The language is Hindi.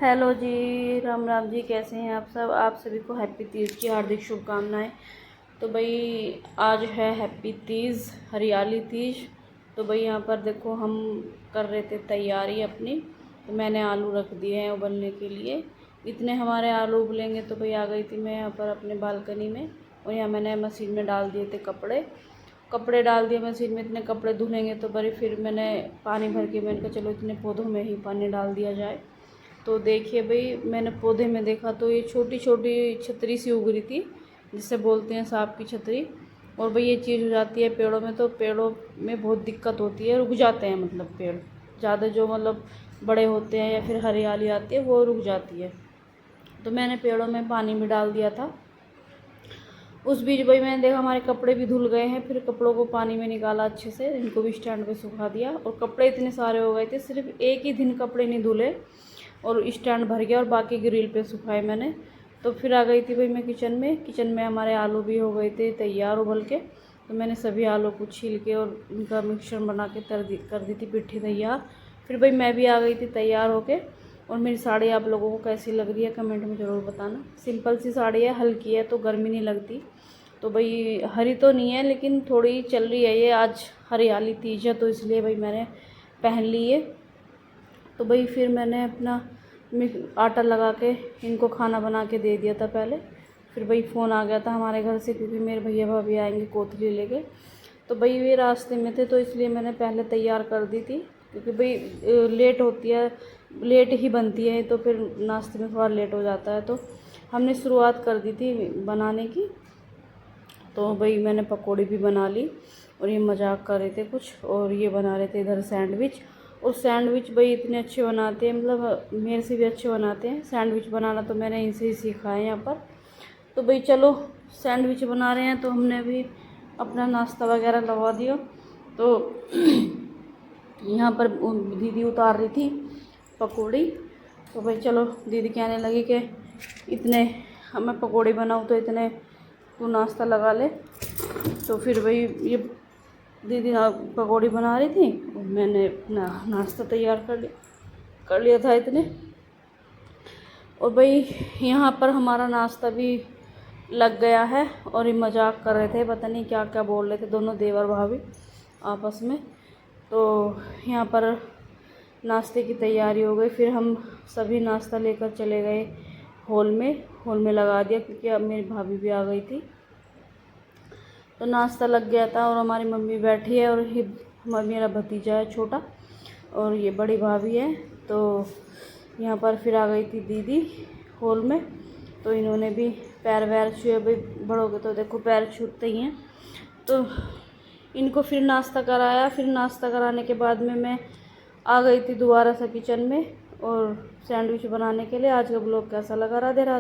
हेलो जी, राम राम जी। कैसे हैं आप सब? आप सभी को हैप्पी तीज की हार्दिक शुभकामनाएं। तो भाई आज है हैप्पी तीज, हरियाली तीज। तो भाई यहाँ पर देखो हम कर रहे थे तैयारी अपनी। तो मैंने आलू रख दिए हैं उबलने के लिए। इतने हमारे आलू उबलेंगे तो भाई आ गई थी मैं यहाँ पर अपने बालकनी में। और यहाँ मैंने मशीन में डाल दिए थे कपड़े डाल दिए मशीन में। इतने कपड़े धुलेंगे तो भाई फिर मैंने पानी भर के मैंने कहा चलो इतने पौधों में ही पानी डाल दिया जाए। तो देखिए भाई मैंने पौधे में देखा तो ये छोटी छोटी छतरी सी उग रही थी, जिसे बोलते हैं सांप की छतरी। और भाई ये चीज़ हो जाती है पेड़ों में, तो पेड़ों में बहुत दिक्कत होती है, रुक जाते हैं मतलब पेड़ ज़्यादा जो मतलब बड़े होते हैं या फिर हरियाली आती है वो रुक जाती है। तो मैंने पेड़ों में पानी भी डाल दिया था। उस बीच भाई मैंने देखा हमारे कपड़े भी धुल गए हैं, फिर कपड़ों को पानी में निकाला अच्छे से, इनको भी स्टैंड पे सुखा दिया। और कपड़े इतने सारे हो गए थे, सिर्फ एक ही दिन कपड़े नहीं धुले और स्टैंड भर गया और बाकी ग्रिल पे सुखाए मैंने। तो फिर आ गई थी भाई मैं किचन में हमारे आलू भी हो गए थे तैयार उबल के। तो मैंने सभी आलू को छील के और उनका मिक्सचर बना के कर दी थी पिट्ठी तैयार। फिर भाई मैं भी आ गई थी तैयार होके। और मेरी साड़ी आप लोगों को कैसी लग रही है कमेंट में ज़रूर बताना। सिंपल सी साड़ी है, हल्की है तो गर्मी नहीं लगती। तो भाई हरी तो नहीं है लेकिन थोड़ी चल रही है ये। आज हरियाली तीज है तो इसलिए भाई मैंने पहन ली है। तो भाई फिर मैंने अपना आटा लगा के इनको खाना बना के दे दिया था पहले। फिर भाई फ़ोन आ गया था हमारे घर से, क्योंकि मेरे भैया भाभी आएंगे कोतली लेके। तो भाई वे रास्ते में थे तो इसलिए मैंने पहले तैयार कर दी थी, क्योंकि भाई लेट होती है, लेट ही बनती है तो फिर नाश्ते में थोड़ा लेट हो जाता है। तो हमने शुरुआत कर दी थी बनाने की। तो भाई मैंने पकौड़ी भी बना ली और ये मजाक कर रहे थे कुछ, और ये बना रहे थे इधर सैंडविच। और सैंडविच भाई इतने अच्छे बनाते हैं, मतलब मेरे से भी अच्छे बनाते हैं सैंडविच बनाना, तो मैंने इनसे ही सीखा है यहाँ पर। तो भाई चलो सैंडविच बना रहे हैं तो हमने भी अपना नाश्ता वगैरह लगवा दिया। तो यहाँ पर दीदी उतार रही थी पकौड़ी। तो भाई चलो दीदी कहने लगी कि इतने मैं पकौड़ी बनाऊँ तो इतने तू नाश्ता लगा ले। तो फिर भाई ये दीदी पकौड़ी बना रही थी और मैंने अपना नाश्ता तैयार कर लिया था इतने। और भाई यहाँ पर हमारा नाश्ता भी लग गया है और ये मजाक कर रहे थे, पता नहीं क्या क्या बोल रहे थे दोनों देवर भाभी आपस में। तो यहाँ पर नाश्ते की तैयारी हो गई। फिर हम सभी नाश्ता लेकर चले गए हॉल में लगा दिया, क्योंकि अब मेरी भाभी भी आ गई थी। तो नाश्ता लग गया था और हमारी मम्मी बैठी है और ये मेरा भतीजा है छोटा और ये बड़ी भाभी है। तो यहाँ पर फिर आ गई थी दीदी हॉल में। तो इन्होंने भी पैर वैर छुए, भाई बड़ों के तो देखो पैर छूते ही हैं। तो इनको फिर नाश्ता कराया। फिर नाश्ता कराने के बाद में मैं आ गई थी दोबारा से किचन में और सैंडविच बनाने के लिए। आज का ब्लॉग कैसा लगा? राधे राधे।